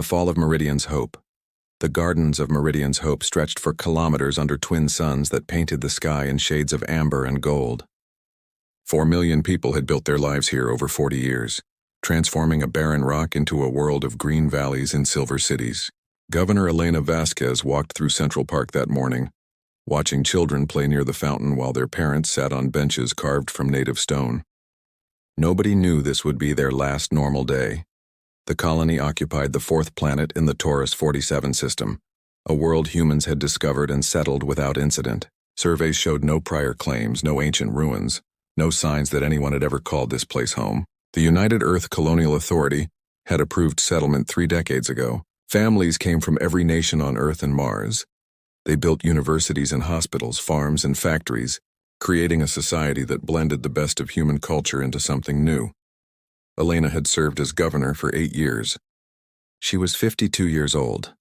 The fall of Meridian's Hope. The gardens of Meridian's Hope stretched for kilometers under twin suns that painted the sky in shades of amber and gold. 4 million people had built their lives here over 40 years, transforming a barren rock into a world of green valleys and silver cities. Governor Elena Vasquez walked through Central Park that morning, watching children play near the fountain while their parents sat on benches carved from native stone. Nobody knew this would be their last normal day. The colony occupied the fourth planet in the Taurus 47 system, a world humans had discovered and settled without incident. Surveys showed no prior claims, no ancient ruins, no signs that anyone had ever called this place home. The United Earth Colonial Authority had approved settlement 3 decades ago. Families came from every nation on Earth and Mars. They built universities and hospitals, farms and factories, creating a society that blended the best of human culture into something new. Elena had served as governor for 8 years. She was 52 years old,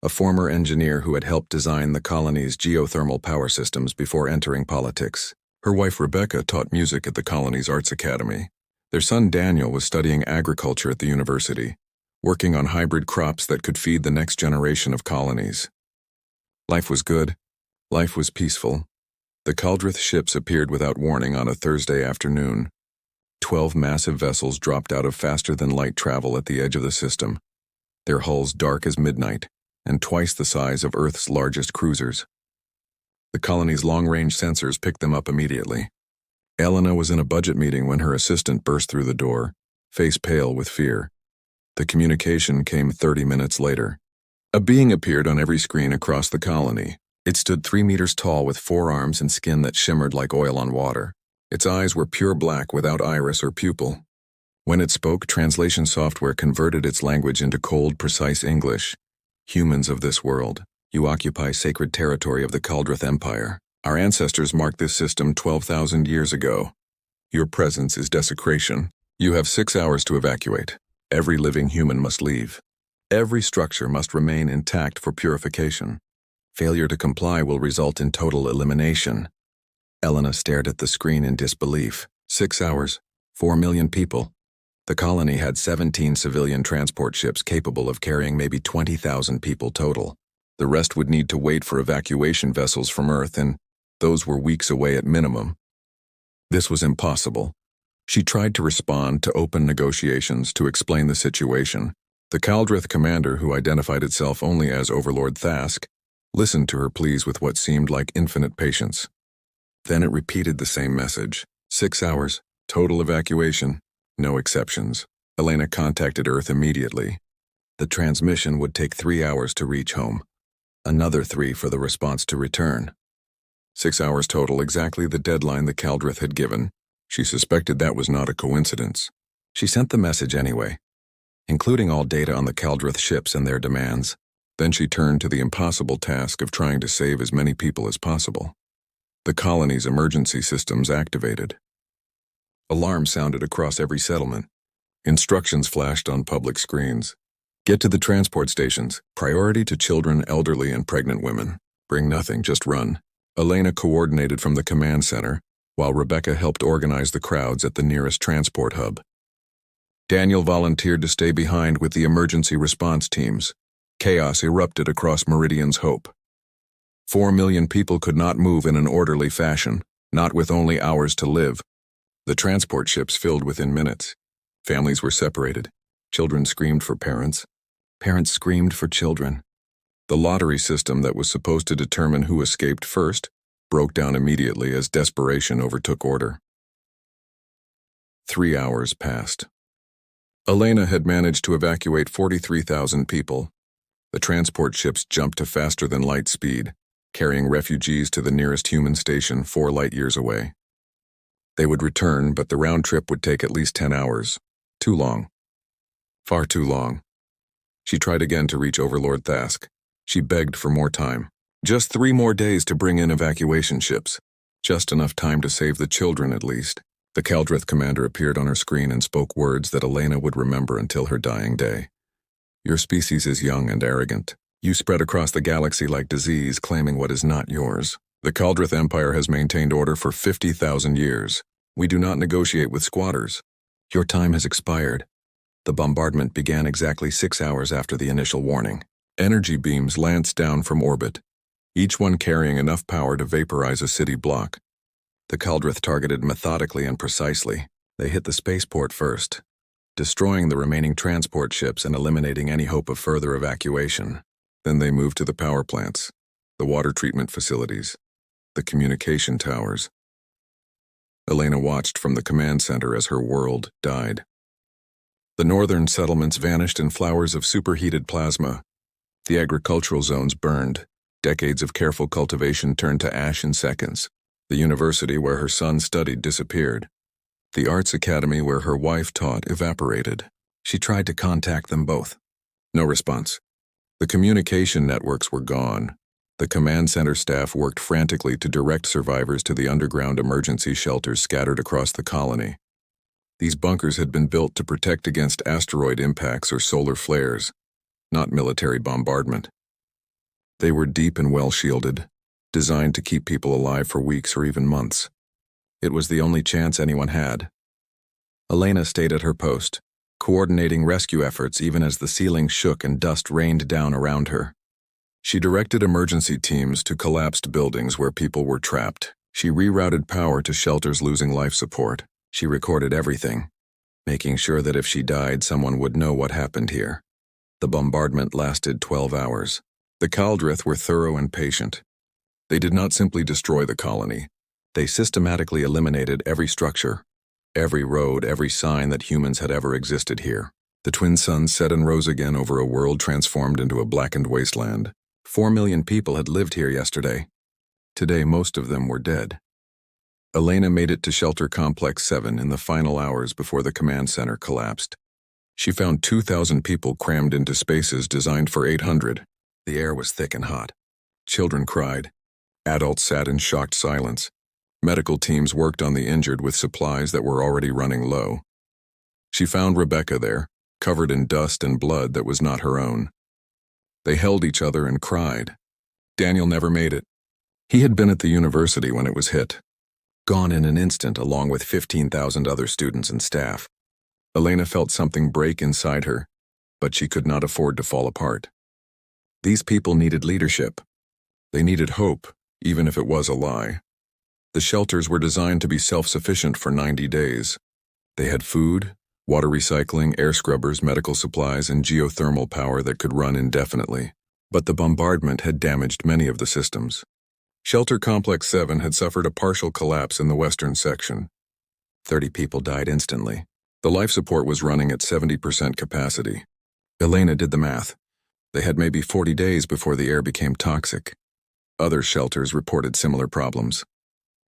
a former engineer who had helped design the colony's geothermal power systems before entering politics. Her wife Rebecca taught music at the colony's arts academy. Their son Daniel was studying agriculture at the university, working on hybrid crops that could feed the next generation of colonies. Life was good. Life was peaceful. The Caldrith ships appeared without warning on a Thursday afternoon. 12 massive vessels dropped out of faster-than-light travel at the edge of the system, their hulls dark as midnight and twice the size of Earth's largest cruisers. The colony's long-range sensors picked them up immediately. Elena was in a budget meeting when her assistant burst through the door, face pale with fear. The communication came 30 minutes later. A being appeared on every screen across the colony. It stood 3 meters tall with 4 arms and skin that shimmered like oil on water. Its eyes were pure black without iris or pupil. When it spoke, translation software converted its language into cold, precise English. Humans of this world, you occupy sacred territory of the Caldrith Empire. Our ancestors marked this system 12,000 years ago. Your presence is desecration. You have 6 hours to evacuate. Every living human must leave. Every structure must remain intact for purification. Failure to comply will result in total elimination. Elena stared at the screen in disbelief. 6 hours, 4 million people. The colony had 17 civilian transport ships capable of carrying maybe 20,000 people total. The rest would need to wait for evacuation vessels from Earth, and those were weeks away at minimum. This was impossible. She tried to respond to open negotiations to explain the situation. The Caldrith commander, who identified itself only as Overlord Thask, listened to her pleas with what seemed like infinite patience. Then it repeated the same message. 6 hours, total evacuation, no exceptions. Elena contacted Earth immediately. The transmission would take 3 hours to reach home. Another 3 for the response to return. 6 hours total, exactly the deadline the Caldrith had given. She suspected that was not a coincidence. She sent the message anyway, including all data on the Caldrith ships and their demands. Then she turned to the impossible task of trying to save as many people as possible. The colony's emergency systems activated. Alarms sounded across every settlement. Instructions flashed on public screens. Get to the transport stations. Priority to children, elderly, and pregnant women. Bring nothing, just run. Elena coordinated from the command center, while Rebecca helped organize the crowds at the nearest transport hub. Daniel volunteered to stay behind with the emergency response teams. Chaos erupted across Meridian's Hope. 4 million people could not move in an orderly fashion, not with only hours to live. The transport ships filled within minutes. Families were separated. Children screamed for parents. Parents screamed for children. The lottery system that was supposed to determine who escaped first broke down immediately as desperation overtook order. 3 hours passed. Elena had managed to evacuate 43,000 people. The transport ships jumped to faster-than-light speed, carrying refugees to the nearest human station 4 light-years away. They would return, but the round trip would take at least 10 hours. Too long. Far too long. She tried again to reach Overlord Thask. She begged for more time. Just 3 more days to bring in evacuation ships. Just enough time to save the children, at least. The Caldrith commander appeared on her screen and spoke words that Elena would remember until her dying day. Your species is young and arrogant. You spread across the galaxy like disease, claiming what is not yours. The Caldrith Empire has maintained order for 50,000 years. We do not negotiate with squatters. Your time has expired. The bombardment began exactly 6 hours after the initial warning. Energy beams lanced down from orbit, each one carrying enough power to vaporize a city block. The Caldrith targeted methodically and precisely. They hit the spaceport first, destroying the remaining transport ships and eliminating any hope of further evacuation. Then they moved to the power plants, the water treatment facilities, the communication towers. Elena watched from the command center as her world died. The northern settlements vanished in flowers of superheated plasma. The agricultural zones burned. Decades of careful cultivation turned to ash in seconds. The university where her son studied disappeared. The arts academy where her wife taught evaporated. She tried to contact them both. No response. The communication networks were gone. The command center staff worked frantically to direct survivors to the underground emergency shelters scattered across the colony. These bunkers had been built to protect against asteroid impacts or solar flares, not military bombardment. They were deep and well-shielded, designed to keep people alive for weeks or even months. It was the only chance anyone had. Elena stayed at her post, coordinating rescue efforts even as the ceiling shook and dust rained down around her. She directed emergency teams to collapsed buildings where people were trapped. She rerouted power to shelters losing life support. She recorded everything, making sure that if she died, someone would know what happened here. The bombardment lasted 12 hours. The Caldrith were thorough and patient. They did not simply destroy the colony. They systematically eliminated every structure, every road, every sign that humans had ever existed here. The twin suns set and rose again over a world transformed into a blackened wasteland. 4 million people had lived here yesterday. Today, most of them were dead. Elena made it to Shelter Complex 7 in the final hours before the command center collapsed. She found 2,000 people crammed into spaces designed for 800. The air was thick and hot. Children cried. Adults sat in shocked silence. Medical teams worked on the injured with supplies that were already running low. She found Rebecca there, covered in dust and blood that was not her own. They held each other and cried. Daniel never made it. He had been at the university when it was hit. Gone in an instant along with 15,000 other students and staff. Elena felt something break inside her, but she could not afford to fall apart. These people needed leadership. They needed hope, even if it was a lie. The shelters were designed to be self-sufficient for 90 days. They had food, water recycling, air scrubbers, medical supplies, and geothermal power that could run indefinitely. But the bombardment had damaged many of the systems. Shelter Complex 7 had suffered a partial collapse in the western section. 30 people died instantly. The life support was running at 70% capacity. Elena did the math. They had maybe 40 days before the air became toxic. Other shelters reported similar problems.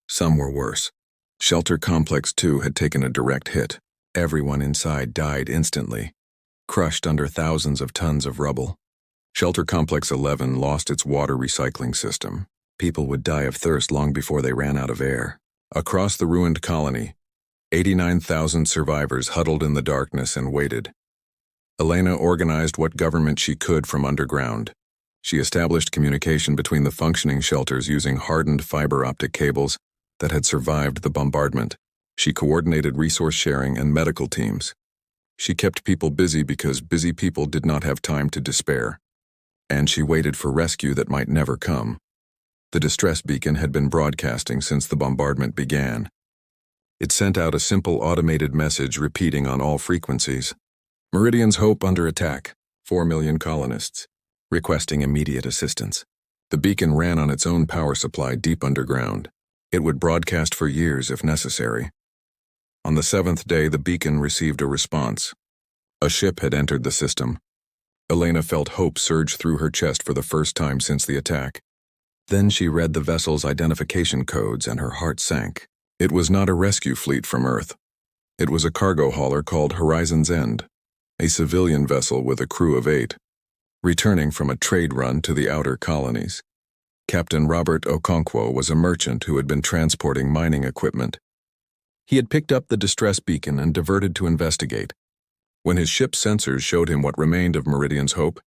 Some were worse. Shelter Complex 2 had taken a direct hit. Everyone inside died instantly, crushed under thousands of tons of rubble. Shelter Complex 11 lost its water recycling system. People would die of thirst long before they ran out of air. Across the ruined colony, 89,000 survivors huddled in the darkness and waited. Elena organized what government she could from underground. She established communication between the functioning shelters using hardened fiber optic cables that had survived the bombardment. She coordinated resource sharing and medical teams. She kept people busy because busy people did not have time to despair. And she waited for rescue that might never come. The distress beacon had been broadcasting since the bombardment began. It sent out a simple automated message repeating on all frequencies. Meridian's Hope under attack. 4 million colonists. Requesting immediate assistance. The beacon ran on its own power supply deep underground. It would broadcast for years if necessary. On the 7th day, the beacon received a response. A ship had entered the system. Elena felt hope surge through her chest for the first time since the attack. Then she read the vessel's identification codes and her heart sank. It was not a rescue fleet from Earth. It was a cargo hauler called Horizon's End, a civilian vessel with a crew of 8, returning from a trade run to the outer colonies. Captain Robert Okonkwo was a merchant who had been transporting mining equipment. He had picked up the distress beacon and diverted to investigate. When his ship's sensors showed him what remained of Meridian's Hope,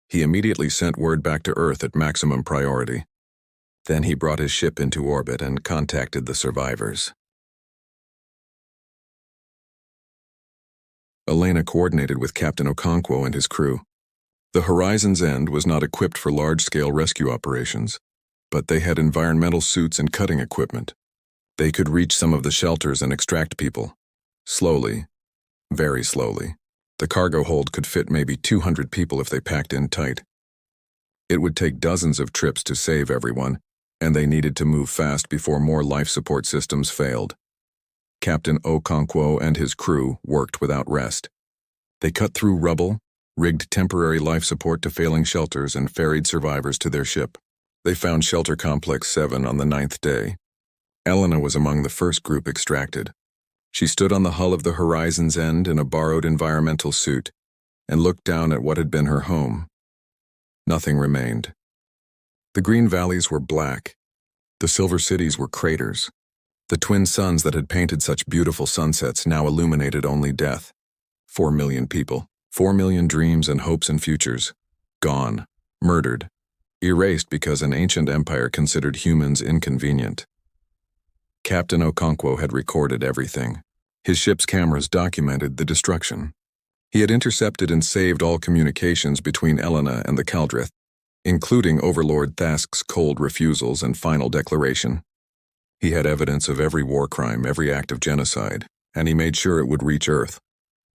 he immediately sent word back to Earth at maximum priority. Then he brought his ship into orbit and contacted the survivors. Elena coordinated with Captain Okonkwo and his crew. The Horizon's End was not equipped for large-scale rescue operations, but they had environmental suits and cutting equipment. They could reach some of the shelters and extract people. Slowly, very slowly. The cargo hold could fit maybe 200 people if they packed in tight. It would take dozens of trips to save everyone, and they needed to move fast before more life support systems failed. Captain Okonkwo and his crew worked without rest. They cut through rubble, rigged temporary life support to failing shelters, and ferried survivors to their ship. They found Shelter Complex 7 on the 9th day. Elena was among the first group extracted. She stood on the hull of the Horizon's End in a borrowed environmental suit and looked down at what had been her home. Nothing remained. The green valleys were black. The silver cities were craters. The twin suns that had painted such beautiful sunsets now illuminated only death. 4 million people, 4 million dreams and hopes and futures, gone, murdered, erased because an ancient empire considered humans inconvenient. Captain Okonkwo had recorded everything. His ship's cameras documented the destruction. He had intercepted and saved all communications between Elena and the Kaldrith, including Overlord Thask's cold refusals and final declaration. He had evidence of every war crime, every act of genocide, and he made sure it would reach Earth.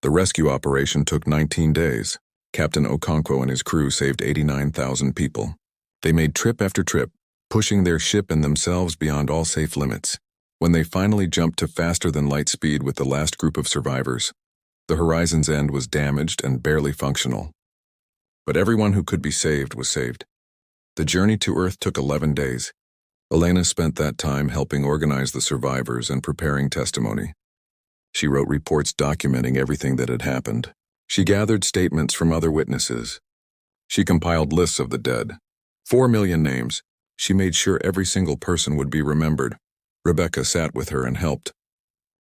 The rescue operation took 19 days. Captain Okonkwo and his crew saved 89,000 people. They made trip after trip, pushing their ship and themselves beyond all safe limits. When they finally jumped to faster-than-light speed with the last group of survivors, the Horizon's End was damaged and barely functional. But everyone who could be saved was saved. The journey to Earth took 11 days. Elena spent that time helping organize the survivors and preparing testimony. She wrote reports documenting everything that had happened. She gathered statements from other witnesses. She compiled lists of the dead. 4 million names. She made sure every single person would be remembered. Rebecca sat with her and helped.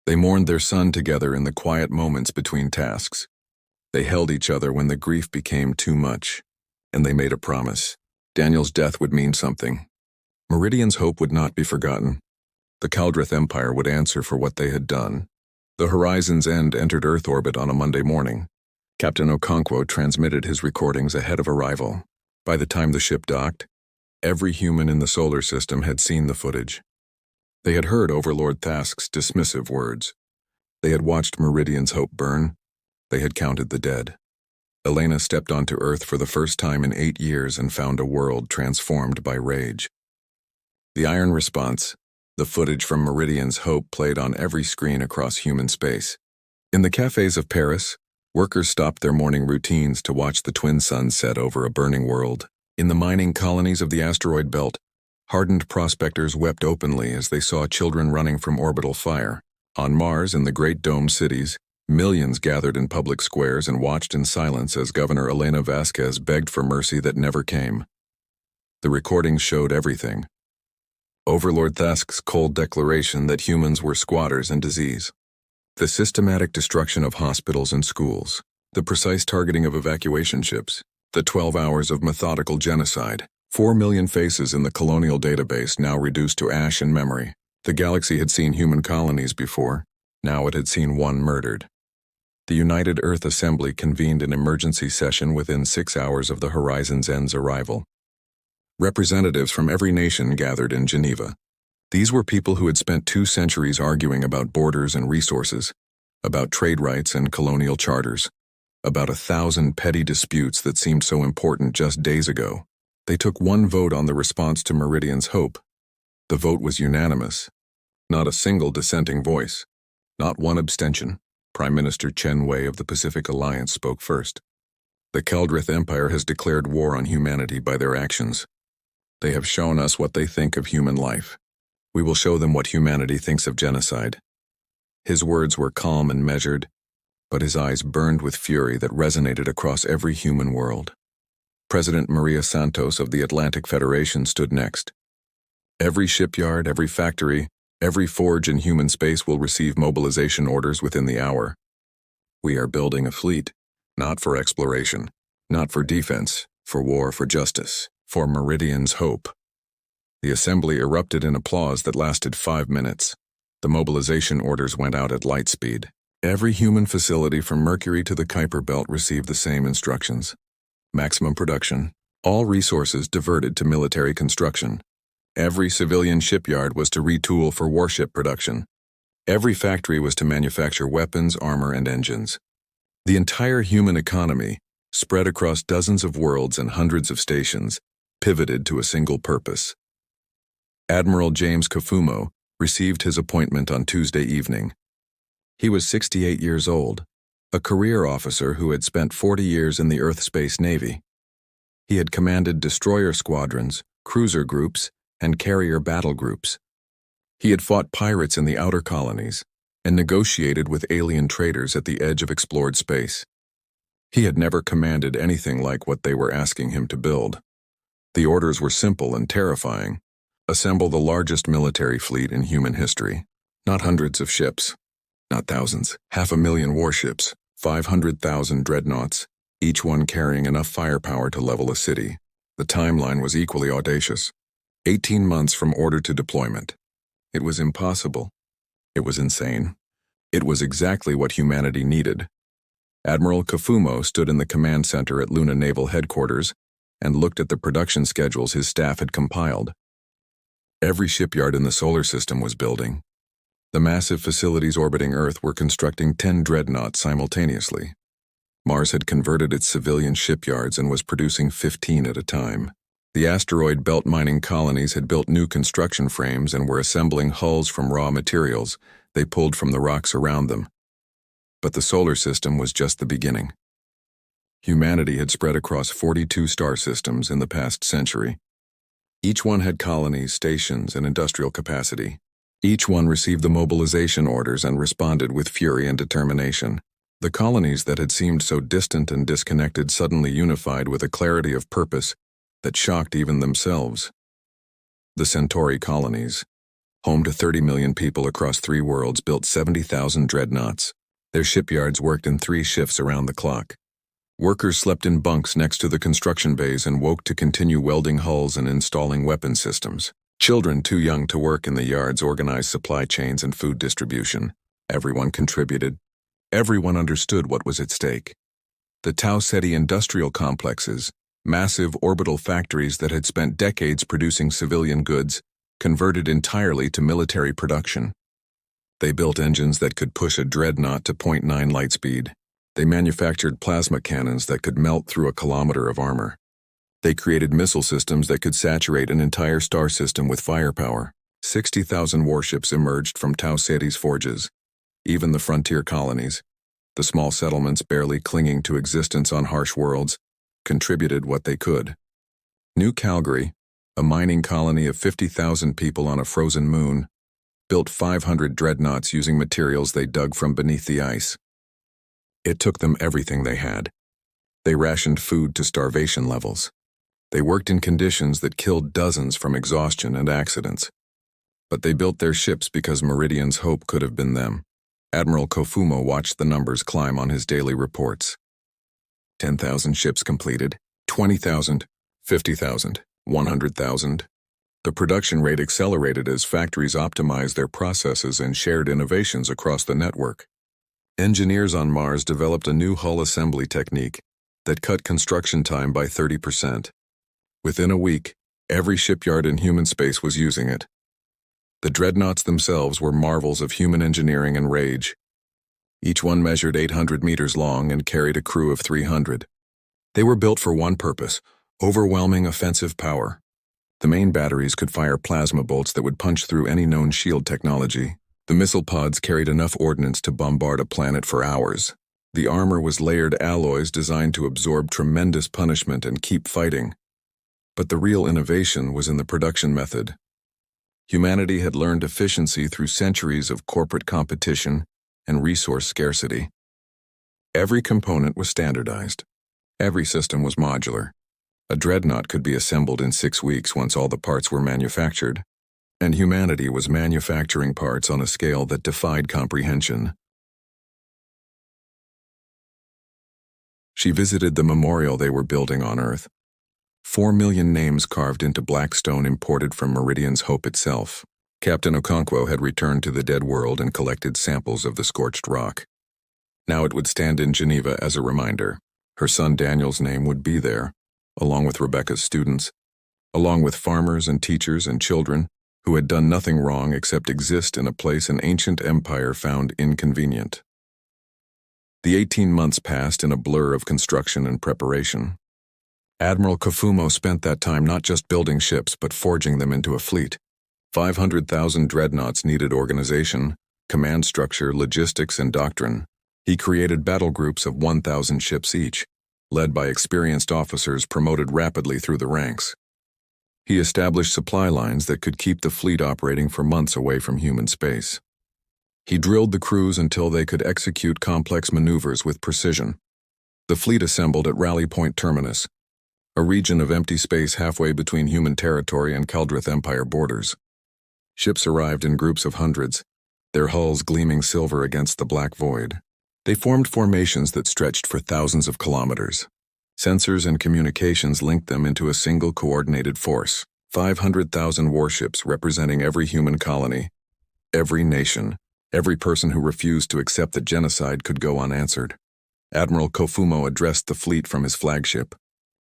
They mourned their son together in the quiet moments between tasks. They held each other when the grief became too much, and they made a promise. Daniel's death would mean something. Meridian's hope would not be forgotten. The Kaldrith Empire would answer for what they had done. The Horizon's End entered Earth orbit on a Monday morning. Captain Okonkwo transmitted his recordings ahead of arrival. By the time the ship docked, every human in the solar system had seen the footage. They had heard Overlord Thask's dismissive words. They had watched Meridian's hope burn. They had counted the dead. Elena stepped onto Earth for the first time in 8 years and found a world transformed by rage. The Iron Response, the footage from Meridian's hope, played on every screen across human space. In the cafes of Paris, workers stopped their morning routines to watch the twin suns set over a burning world. In the mining colonies of the asteroid belt, hardened prospectors wept openly as they saw children running from orbital fire. On Mars, in the great domed cities, millions gathered in public squares and watched in silence as Governor Elena Vasquez begged for mercy that never came. The recordings showed everything. Overlord Thask's cold declaration that humans were squatters and disease. The systematic destruction of hospitals and schools. The precise targeting of evacuation ships. The 12 hours of methodical genocide. 4 million faces in the colonial database now reduced to ash and memory. The galaxy had seen human colonies before. Now it had seen one murdered. The United Earth Assembly convened an emergency session within 6 hours of the Horizon's End's arrival. Representatives from every nation gathered in Geneva. These were people who had spent 2 centuries arguing about borders and resources, about trade rights and colonial charters, about 1,000 petty disputes that seemed so important just days ago. They took one vote on the response to Meridian's hope. The vote was unanimous. Not a single dissenting voice. Not one abstention. Prime Minister Chen Wei of the Pacific Alliance spoke first. The Kaldrith Empire has declared war on humanity by their actions. They have shown us what they think of human life. We will show them what humanity thinks of genocide. His words were calm and measured, but his eyes burned with fury that resonated across every human world. President Maria Santos of the Atlantic Federation stood next. Every shipyard, every factory, every forge in human space will receive mobilization orders within the hour. We are building a fleet, not for exploration, not for defense, for war, for justice, for Meridian's hope. The assembly erupted in applause that lasted 5 minutes. The mobilization orders went out at light speed. Every human facility from Mercury to the Kuiper Belt received the same instructions. Maximum production, all resources diverted to military construction. Every civilian shipyard was to retool for warship production. Every factory was to manufacture weapons, armor, and engines. The entire human economy, spread across dozens of worlds and hundreds of stations, pivoted to a single purpose. Admiral James Kafumo received his appointment on Tuesday evening. He was 68 years old, a career officer who had spent 40 years in the Earth Space Navy. He had commanded destroyer squadrons, cruiser groups, and carrier battle groups. He had fought pirates in the outer colonies and negotiated with alien traders at the edge of explored space. He had never commanded anything like what they were asking him to build. The orders were simple and terrifying. Assemble the largest military fleet in human history. Not hundreds of ships, not thousands, 500,000 warships, 500,000 dreadnoughts, each one carrying enough firepower to level a city. The timeline was equally audacious. 18 months from order to deployment. It was impossible. It was insane. It was exactly what humanity needed. Admiral Kafumo stood in the command center at Luna Naval Headquarters and looked at the production schedules his staff had compiled. Every shipyard in the solar system was building. The massive facilities orbiting Earth were constructing 10 dreadnoughts simultaneously. Mars had converted its civilian shipyards and was producing 15 at a time. The asteroid belt mining colonies had built new construction frames and were assembling hulls from raw materials they pulled from the rocks around them. But the solar system was just the beginning. Humanity had spread across 42 star systems in the past century. Each one had colonies, stations, and industrial capacity. Each one received the mobilization orders and responded with fury and determination. The colonies that had seemed so distant and disconnected suddenly unified with a clarity of purpose that shocked even themselves. The Centauri colonies, home to 30 million people across 3 worlds, built 70,000 dreadnoughts. Their shipyards worked in 3 shifts around the clock. Workers slept in bunks next to the construction bays and woke to continue welding hulls and installing weapon systems. Children too young to work in the yards organized supply chains and food distribution. Everyone contributed. Everyone understood what was at stake. The Tau Ceti industrial complexes, massive orbital factories that had spent decades producing civilian goods, converted entirely to military production. They built engines that could push a dreadnought to 0.9 light speed. They manufactured plasma cannons that could melt through a kilometer of armor. They created missile systems that could saturate an entire star system with firepower. 60,000 warships emerged from Tau Ceti's forges. Even the frontier colonies, the small settlements barely clinging to existence on harsh worlds, contributed what they could. New Calgary, a mining colony of 50,000 people on a frozen moon, built 500 dreadnoughts using materials they dug from beneath the ice. It took them everything they had. They rationed food to starvation levels. They worked in conditions that killed dozens from exhaustion and accidents. But they built their ships because Meridian's hope could have been them. Admiral Kafumo watched the numbers climb on his daily reports. 10,000 ships completed, 20,000, 50,000, 100,000. The production rate accelerated as factories optimized their processes and shared innovations across the network. Engineers on Mars developed a new hull assembly technique that cut construction time by 30%. Within a week, every shipyard in human space was using it. The dreadnoughts themselves were marvels of human engineering and rage. Each one measured 800 meters long and carried a crew of 300. They were built for one purpose: overwhelming offensive power. The main batteries could fire plasma bolts that would punch through any known shield technology. The missile pods carried enough ordnance to bombard a planet for hours. The armor was layered alloys designed to absorb tremendous punishment and keep fighting. But the real innovation was in the production method. Humanity had learned efficiency through centuries of corporate competition and resource scarcity. Every component was standardized. Every system was modular. A dreadnought could be assembled in 6 weeks once all the parts were manufactured, and humanity was manufacturing parts on a scale that defied comprehension. She visited the memorial they were building on Earth. 4 million names carved into black stone imported from Meridian's Hope itself. Captain Okonkwo had returned to the dead world and collected samples of the scorched rock. Now it would stand in Geneva as a reminder. Her son Daniel's name would be there, along with Rebecca's students, along with farmers and teachers and children who had done nothing wrong except exist in a place an ancient empire found inconvenient. The 18 months passed in a blur of construction and preparation. Admiral Kofumo spent that time not just building ships but forging them into a fleet. 500,000 dreadnoughts needed organization, command structure, logistics, and doctrine. He created battle groups of 1,000 ships each, led by experienced officers promoted rapidly through the ranks. He established supply lines that could keep the fleet operating for months away from human space. He drilled the crews until they could execute complex maneuvers with precision. The fleet assembled at Rally Point Terminus, a region of empty space halfway between human territory and Kaldrith Empire borders. Ships arrived in groups of hundreds, their hulls gleaming silver against the black void. They formed formations that stretched for thousands of kilometers. Sensors and communications linked them into a single coordinated force. 500,000 warships representing every human colony, every nation, every person who refused to accept that genocide could go unanswered. Admiral Kofumo addressed the fleet from his flagship,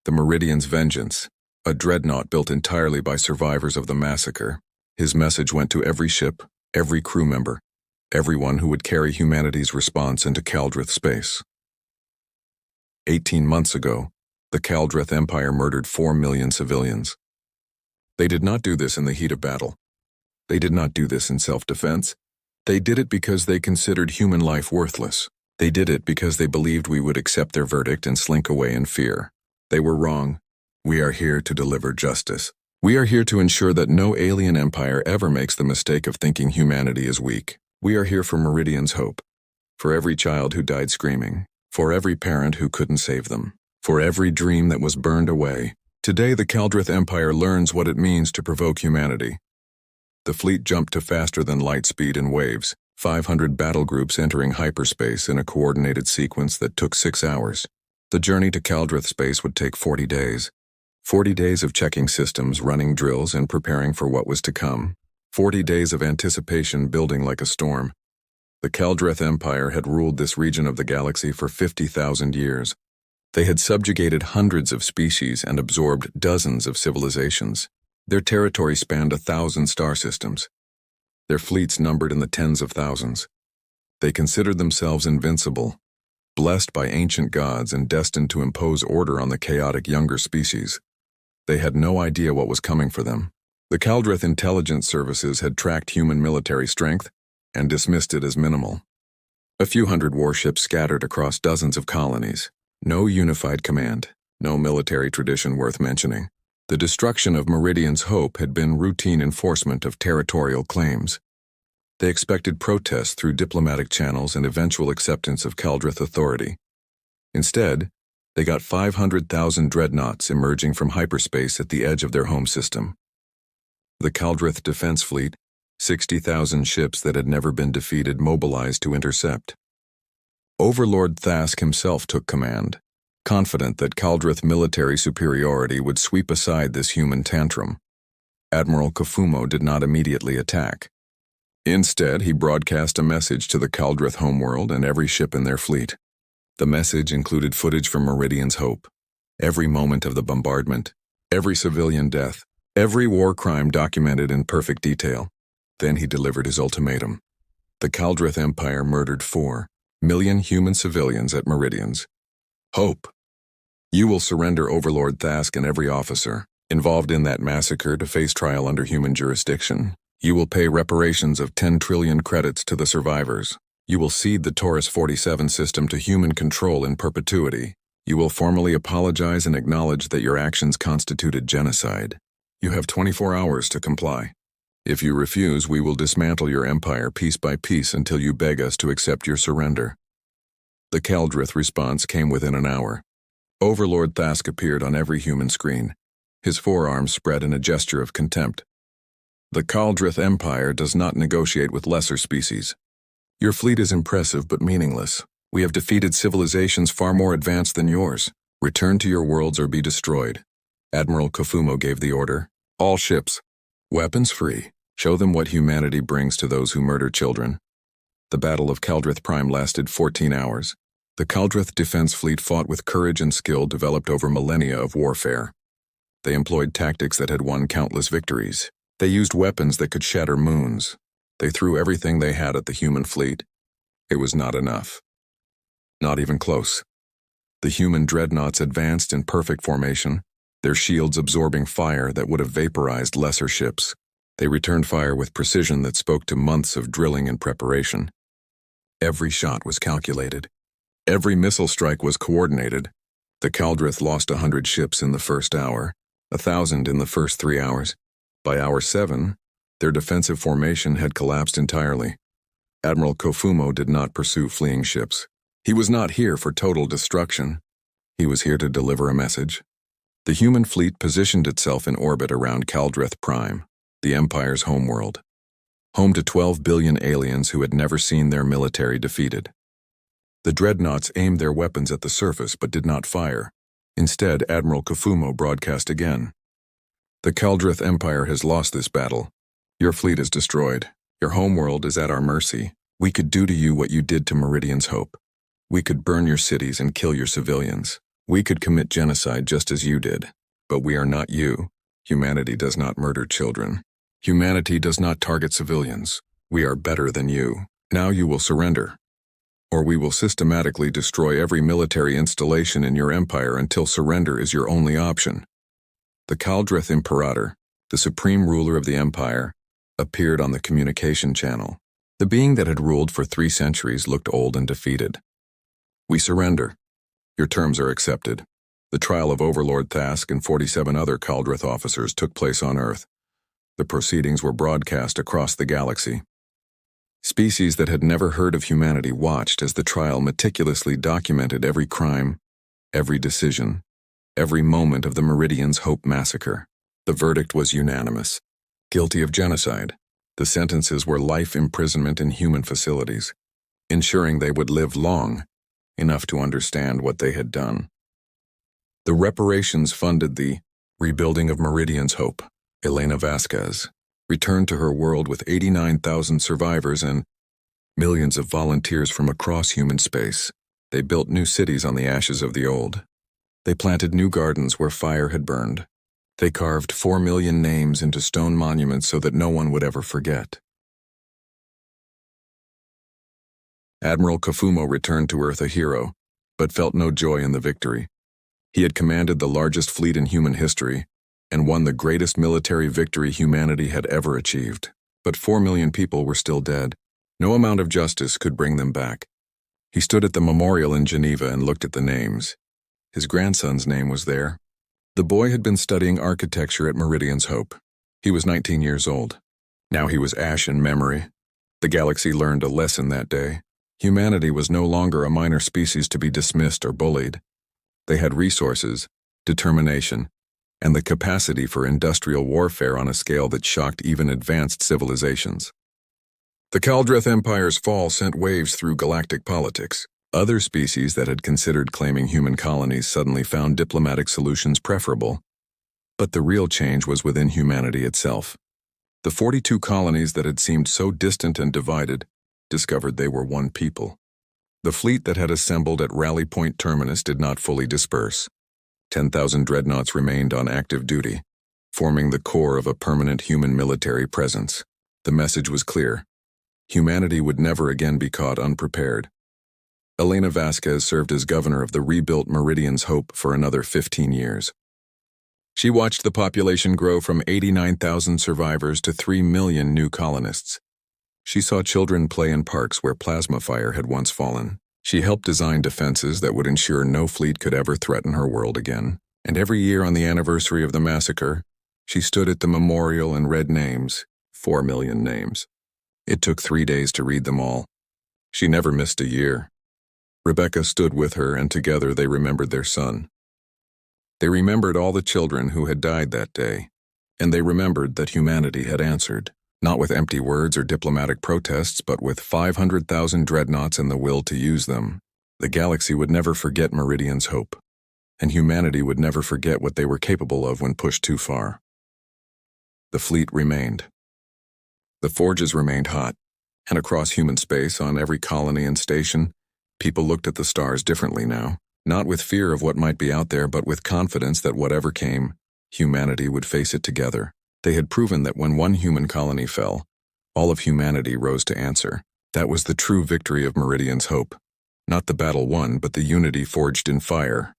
the Meridian's Vengeance, a dreadnought built entirely by survivors of the massacre. His message went to every ship, every crew member, everyone who would carry humanity's response into Kaldrith space. 18 months ago, the Kaldrith Empire murdered 4 million civilians. They did not do this in the heat of battle. They did not do this in self-defense. They did it because they considered human life worthless. They did it because they believed we would accept their verdict and slink away in fear. They were wrong. We are here to deliver justice. We are here to ensure that no alien empire ever makes the mistake of thinking humanity is weak. We are here for Meridian's hope, for every child who died screaming, for every parent who couldn't save them, for every dream that was burned away. Today the Kaldrith Empire learns what it means to provoke humanity. The fleet jumped to faster than light speed in waves, 500 battle groups entering hyperspace in a coordinated sequence that took 6 hours. The journey to Kaldrith space would take 40 days. 40 days of checking systems, running drills, and preparing for what was to come. 40 days of anticipation building like a storm. The Kaldrith Empire had ruled this region of the galaxy for 50,000 years. They had subjugated hundreds of species and absorbed dozens of civilizations. Their territory spanned 1,000 star systems. Their fleets numbered in the tens of thousands. They considered themselves invincible, blessed by ancient gods and destined to impose order on the chaotic younger species. They had no idea what was coming for them. The Kaldrith intelligence services had tracked human military strength and dismissed it as minimal. A few hundred warships scattered across dozens of colonies. No unified command, no military tradition worth mentioning. The destruction of Meridian's hope had been routine enforcement of territorial claims. They expected protests through diplomatic channels and eventual acceptance of Kaldrith authority. Instead, they got 500,000 dreadnoughts emerging from hyperspace at the edge of their home system. The Kaldrith Defense Fleet, 60,000 ships that had never been defeated, mobilized to intercept. Overlord Thask himself took command, confident that Kaldrith military superiority would sweep aside this human tantrum. Admiral Kofumo did not immediately attack. Instead, he broadcast a message to the Kaldrith homeworld and every ship in their fleet. The message included footage from Meridian's Hope, every moment of the bombardment, every civilian death, every war crime documented in perfect detail. Then he delivered his ultimatum. The Kaldrith Empire murdered 4 million human civilians at Meridian's Hope. You will surrender Overlord Thask and every officer involved in that massacre to face trial under human jurisdiction. You will pay reparations of 10 trillion credits to the survivors. You will cede the Taurus 47 system to human control in perpetuity. You will formally apologize and acknowledge that your actions constituted genocide. You have 24 hours to comply. If you refuse, we will dismantle your empire piece by piece until you beg us to accept your surrender. The Kaldrith response came within an hour. Overlord Thask appeared on every human screen, his forearms spread in a gesture of contempt. The Kaldrith Empire does not negotiate with lesser species. Your fleet is impressive but meaningless. We have defeated civilizations far more advanced than yours. Return to your worlds or be destroyed. Admiral Kofumo gave the order. All ships, weapons free. Show them what humanity brings to those who murder children. The Battle of Caldrith Prime lasted 14 hours. The Caldrith Defense Fleet fought with courage and skill developed over millennia of warfare. They employed tactics that had won countless victories. They used weapons that could shatter moons. They threw everything they had at the human fleet. It was not enough. Not even close. The human dreadnoughts advanced in perfect formation, their shields absorbing fire that would have vaporized lesser ships. They returned fire with precision that spoke to months of drilling and preparation. Every shot was calculated. Every missile strike was coordinated. The Caldrith lost 100 ships in the first hour, 1,000 in the first 3 hours. By hour 7, their defensive formation had collapsed entirely. Admiral Kofumo did not pursue fleeing ships. He was not here for total destruction. He was here to deliver a message. The human fleet positioned itself in orbit around Caldrith Prime, the Empire's homeworld, home to 12 billion aliens who had never seen their military defeated. The dreadnoughts aimed their weapons at the surface but did not fire. Instead, Admiral Kofumo broadcast again. The Caldrith Empire has lost this battle. Your fleet is destroyed. Your homeworld is at our mercy. We could do to you what you did to Meridian's Hope. We could burn your cities and kill your civilians. We could commit genocide just as you did. But we are not you. Humanity does not murder children. Humanity does not target civilians. We are better than you. Now you will surrender. Or we will systematically destroy every military installation in your empire until surrender is your only option. The Caldrith Imperator, the supreme ruler of the empire, appeared on the communication channel. The being that had ruled for 3 centuries looked old and defeated. We surrender. Your terms are accepted. The trial of Overlord Thask and 47 other Caldrith officers took place on Earth. The proceedings were broadcast across the galaxy. Species that had never heard of humanity watched as the trial meticulously documented every crime, every decision, every moment of the Meridian's Hope massacre. The verdict was unanimous. Guilty of genocide. The sentences were life imprisonment in human facilities, ensuring they would live long, enough to understand what they had done. The reparations funded the rebuilding of Meridian's Hope. Elena Vasquez returned to her world with 89,000 survivors and millions of volunteers from across human space. They built new cities on the ashes of the old. They planted new gardens where fire had burned. They carved 4 million names into stone monuments so that no one would ever forget. Admiral Kofumo returned to Earth a hero, but felt no joy in the victory. He had commanded the largest fleet in human history and won the greatest military victory humanity had ever achieved. But 4 million people were still dead. No amount of justice could bring them back. He stood at the memorial in Geneva and looked at the names. His grandson's name was there. The boy had been studying architecture at Meridian's Hope. He was 19 years old. Now he was ash in memory. The galaxy learned a lesson that day. Humanity was no longer a minor species to be dismissed or bullied. They had resources, determination, and the capacity for industrial warfare on a scale that shocked even advanced civilizations. The Caldrith Empire's fall sent waves through galactic politics. Other species that had considered claiming human colonies suddenly found diplomatic solutions preferable. But the real change was within humanity itself. The 42 colonies that had seemed so distant and divided discovered they were one people. The fleet that had assembled at Rally Point Terminus did not fully disperse. 10,000 dreadnoughts remained on active duty, forming the core of a permanent human military presence. The message was clear. Humanity would never again be caught unprepared. Elena Vasquez served as governor of the rebuilt Meridian's Hope for another 15 years. She watched the population grow from 89,000 survivors to 3 million new colonists. She saw children play in parks where plasma fire had once fallen. She helped design defenses that would ensure no fleet could ever threaten her world again. And every year on the anniversary of the massacre, she stood at the memorial and read names, 4 million names. It took 3 days to read them all. She never missed a year. Rebecca stood with her, and together they remembered their son. They remembered all the children who had died that day, and they remembered that humanity had answered, not with empty words or diplomatic protests, but with 500,000 dreadnoughts and the will to use them. The galaxy would never forget Meridian's Hope, and humanity would never forget what they were capable of when pushed too far. The fleet remained. The forges remained hot. And across human space, on every colony and station, people looked at the stars differently now, not with fear of what might be out there, but with confidence that whatever came, humanity would face it together. They had proven that when one human colony fell, all of humanity rose to answer. That was the true victory of Meridian's hope. Not the battle won, but the unity forged in fire.